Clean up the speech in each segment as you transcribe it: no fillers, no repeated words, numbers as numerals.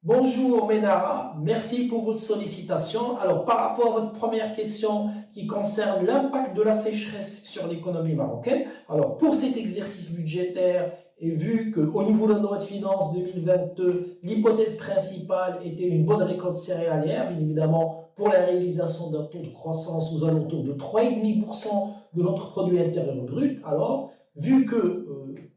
Bonjour Ménara, merci pour votre sollicitation. Alors par rapport à votre première question qui concerne l'impact de la sécheresse sur l'économie marocaine, alors pour cet exercice budgétaire et vu qu'au niveau de la loi de finances 2022, l'hypothèse principale était une bonne récolte céréalière, bien évidemment pour la réalisation d'un taux de croissance aux alentours de 3,5% de notre produit intérieur brut, alors vu que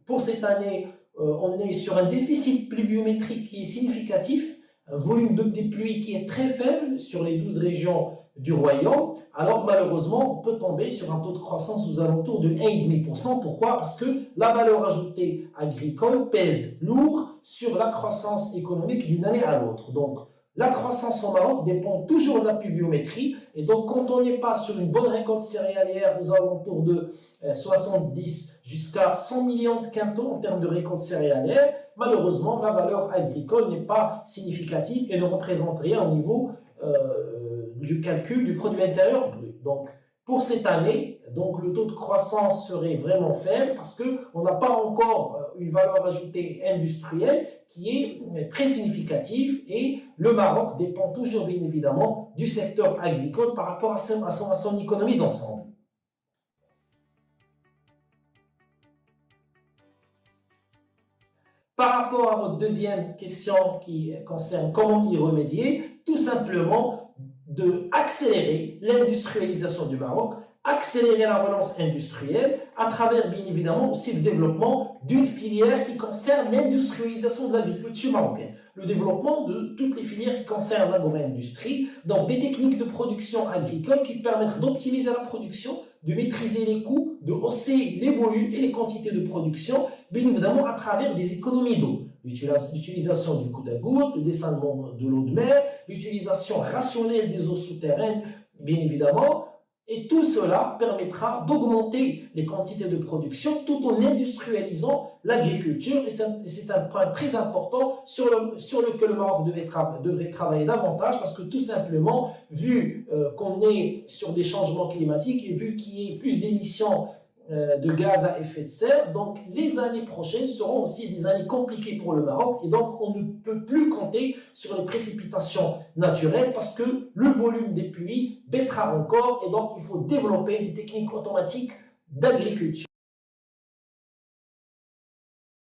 pour cette année, on est sur un déficit pluviométrique qui est significatif, un volume des pluies qui est très faible sur les 12 régions du royaume, alors malheureusement, on peut tomber sur un taux de croissance aux alentours de 1,5%. Pourquoi? Parce que la valeur ajoutée agricole pèse lourd sur la croissance économique d'une année à l'autre. Donc, la croissance au Maroc dépend toujours de la pluviométrie. Et donc, quand on n'est pas sur une bonne récolte céréalière aux alentours de 70 jusqu'à 100 millions de quintaux en termes de récolte céréalière, malheureusement, la valeur agricole n'est pas significative et ne représente rien au niveau du calcul du produit intérieur brut. Donc, pour cette année, donc le taux de croissance serait vraiment faible parce qu'on n'a pas encore une valeur ajoutée industrielle qui est très significative et le Maroc dépend toujours bien évidemment du secteur agricole par rapport à son économie d'ensemble. Par rapport à votre deuxième question qui concerne comment y remédier, tout simplement d'accélérer l'industrialisation du Maroc, accélérer la relance industrielle à travers bien évidemment aussi le développement d'une filière qui concerne l'industrialisation de l'agriculture marocaine. Le développement de toutes les filières qui concernent l'agro-industrie, donc des techniques de production agricole qui permettent d'optimiser la production, de maîtriser les coûts, de hausser les volumes et les quantités de production, bien évidemment à travers des économies d'eau. L'utilisation du goutte à goutte, le dessalement de l'eau de mer, l'utilisation rationnelle des eaux souterraines, bien évidemment, et tout cela permettra d'augmenter les quantités de production tout en industrialisant l'agriculture. Et c'est un point très important sur lequel le Maroc devrait travailler davantage parce que tout simplement, vu qu'on est sur des changements climatiques et vu qu'il y ait plus d'émissions de gaz à effet de serre, donc les années prochaines seront aussi des années compliquées pour le Maroc et donc on ne peut plus compter sur les précipitations naturelles parce que le volume des pluies baissera encore et donc il faut développer des techniques automatiques d'agriculture.